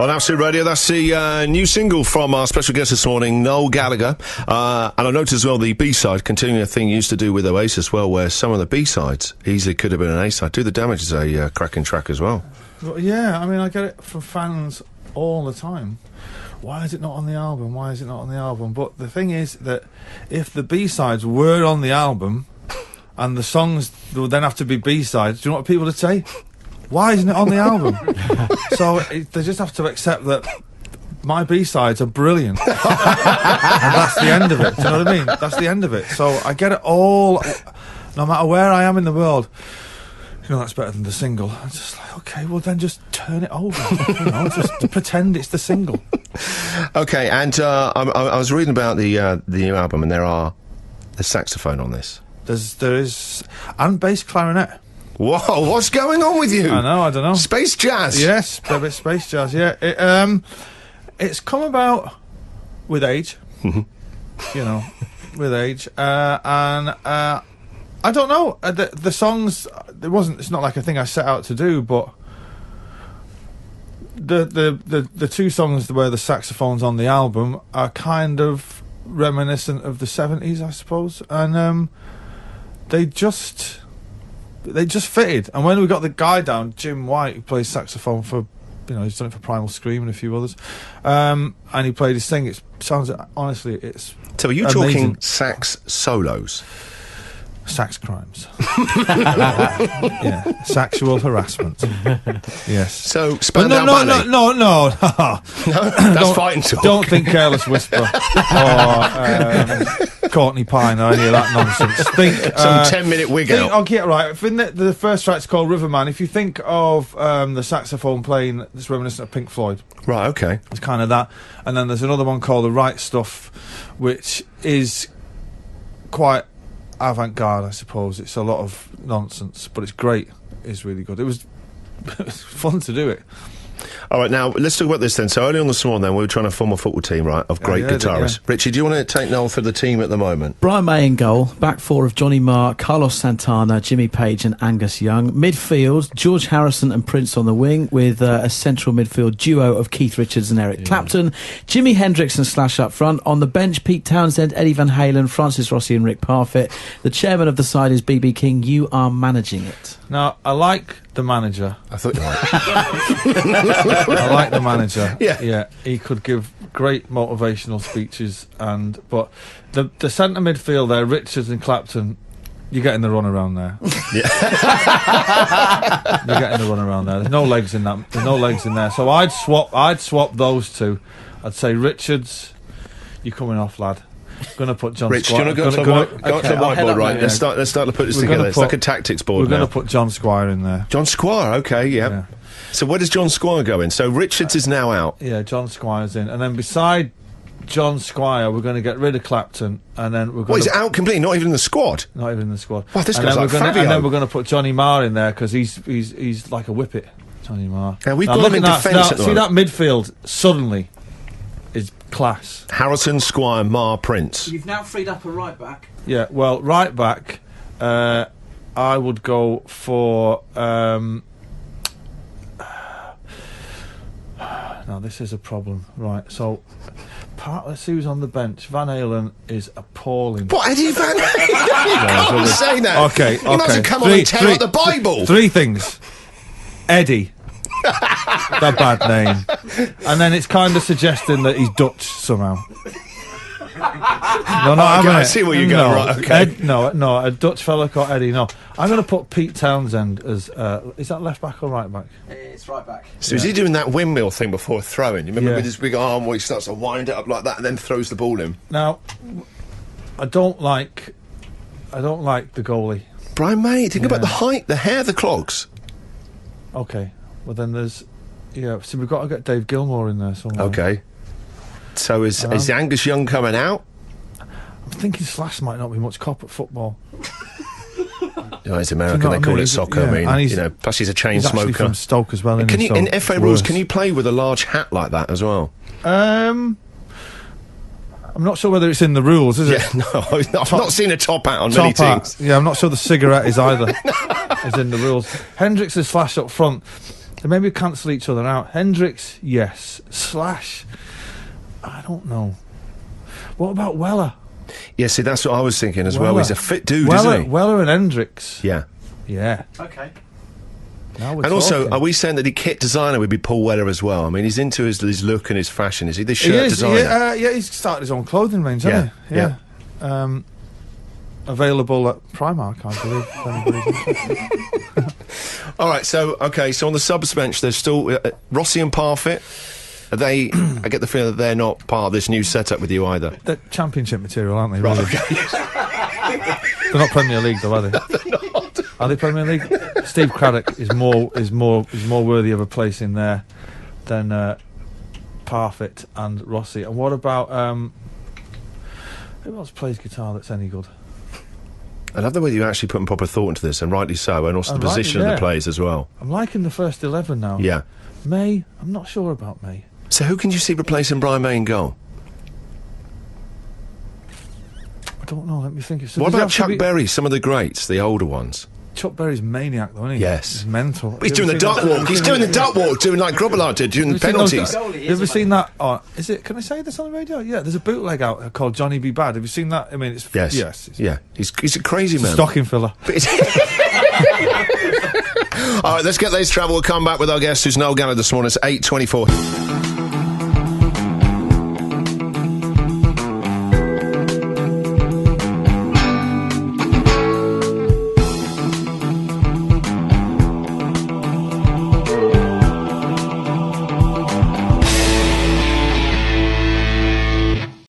On Absolute Radio, that's the new single from our special guest this morning, Noel Gallagher. And I noticed as well the B-side, continuing a thing you used to do with Oasis, well, where some of the B-sides easily could have been an A-side. Do the Damage is a cracking track as well. Well, yeah, I mean, I get it from fans all the time. Why is it not on the album? Why is it not on the album? But the thing is that if the B-sides were on the album and the songs would then have to be B-sides, do you know what people would say? Why isn't it on the album? So they just have to accept that my B-sides are brilliant. And that's the end of it. Do you know what I mean? That's the end of it. So I get it all, no matter where I am in the world. You know, that's better than the single. I'm just like, okay, well then just turn it over. You know, just pretend it's the single. Okay, and I was reading about the new album, and there's saxophone on this. There is, and bass clarinet. Whoa, what's going on with you? I know, I don't know. Space jazz? Yes, a bit space jazz, yeah. It's come about with age, you know, with age. And I don't know, the songs, it's not like a thing I set out to do, but the two songs where the saxophone's on the album are kind of reminiscent of the 70s, I suppose. And they just fitted. And when we got the guy down, Jim White, who plays saxophone for, you know, he's done it for Primal Scream and a few others, and he played his thing, it sounds, honestly, it's So are you amazing. talking sax solos? Sax crimes. Yeah, sexual harassment. Yes. So, Spandau Ballet? No, that's fighting talk. Don't think Careless Whisper or Courtney Pine or any of that nonsense. Think some 10-minute wig out. Okay, right. If in the first track's called Riverman, if you think of the saxophone playing, it's reminiscent of Pink Floyd. Right, okay. It's kind of that. And then there's another one called The Right Stuff, which is quite avant-garde, I suppose. It's a lot of nonsense, but it's great. It's really good. It was fun to do it. All right, now, let's talk about this then. So early on this morning, then, we were trying to form a football team, right, of great guitarists. Richie, do you want to take Noel for the team at the moment? Brian May in goal, back four of Johnny Marr, Carlos Santana, Jimmy Page and Angus Young. Midfield, George Harrison and Prince on the wing, with a central midfield duo of Keith Richards and Eric Clapton. Jimi Hendrix and Slash up front. On the bench, Pete Townsend, Eddie Van Halen, Francis Rossi and Rick Parfitt. The chairman of the side is B.B. King. You are managing it. Now, I like the manager. I thought you might. I like the manager. Yeah. He could give great motivational speeches, but the centre midfield there, Richards and Clapton, you're getting the run around there. Yeah. You're getting the run around there. There's no legs in that. There's no legs in there. So I'd swap those two. I'd say Richards, you're coming off, lad. Going to put John Rich, Squire. do you want to go to the whiteboard, right? Let's start to put this together. It's like a tactics board. We're going to put John Squire in there. John Squire, okay, yeah. So where does John Squire go in? So Richards is now out. Yeah, John Squire's in. And then beside John Squire, we're going to get rid of Clapton, and then we're going he's out completely, not even in the squad? Not even in the squad. Wow, this guy's like Fabio. And then we're going to put Johnny Marr in there, because he's like a whippet, Johnny Marr. Yeah, we've got him in defence at the see that midfield, suddenly, is class. Harrison, Squire, Marr, Prince. You've now freed up a right back. Yeah, well, right back, I would go for... now, this is a problem. Right, so... let's see who's on the bench. Van Halen is appalling. What, Eddie Van Halen? You can't say that. Okay. You might as well come on and tear out the Bible. Three things. Eddie. That bad name. And then it's kind of suggesting that he's Dutch somehow. No, I see where you're going. Right, okay. No, a Dutch fella called Eddie. No, I'm going to put Pete Townsend as. Is that left back or right back? It's right back. So is he doing that windmill thing before throwing? You remember with his big arm where he starts to wind it up like that and then throws the ball in? Now, I don't like the goalie. Brian May, think about the height, the hair, the clogs. Okay, well then there's. Yeah, so we've got to get Dave Gilmour in there somewhere. Okay. So is Angus Young coming out? I'm thinking Slash might not be much cop at football. It's American, they call it soccer. Yeah, I mean, plus he's a chain smoker. He's actually from Stoke as well. Can you, in FA rules, can you play with a large hat like that as well? I'm not sure whether it's in the rules, is it? Yeah, no, I've not seen a top hat on many teams. Yeah, I'm not sure the cigarette is either. Is in the rules. Hendrix is Slash up front. They maybe cancel each other out. Hendricks, yes. Slash, I don't know. What about Weller? Yeah, see, that's what I was thinking as well. Weller. He's a fit dude, Weller, isn't he? Weller and Hendricks. Yeah. Yeah. Okay. Now we're And also, talking. are we saying that the kit designer would be Paul Weller as well? I mean, he's into his look and his fashion. Is he the He shirt is, designer? yeah, he's started his own clothing range, hasn't he? Yeah. Available at Primark, I believe. If anybody's interested. All right, so on the subs bench, there's still Rossi and Parfit. Are they? I get the feeling that they're not part of this new setup with you either. They're championship material, aren't they? Really? Okay. They're not Premier League, though, are they? They're not. Are they Premier League? Steve Craddock is more worthy of a place in there than Parfit and Rossi. And what about who else plays guitar that's any good? I love the way you actually put proper thought into this, and rightly so, and also the position of the players as well. I'm liking the first 11 now. Yeah. May, I'm not sure about May. So who can you see replacing Brian May in goal? I don't know. Let me think. What about Chuck Berry? Some of the greats, the older ones. Chuck Berry's maniac, though, isn't he? Yes. He's mental. He's doing the duck walk. He's doing the duck walk, doing like Grobbelaar did, doing the penalties. Have you ever seen that? Oh, is it? Can I say this on the radio? Yeah, there's a bootleg out called Johnny Be Bad. Have you seen that? I mean, it's Yes. it's Yeah. He's a crazy man. stocking filler. All right, let's get those travel. We'll come back with our guest, who's Noel Gallagher this morning. It's 8:24.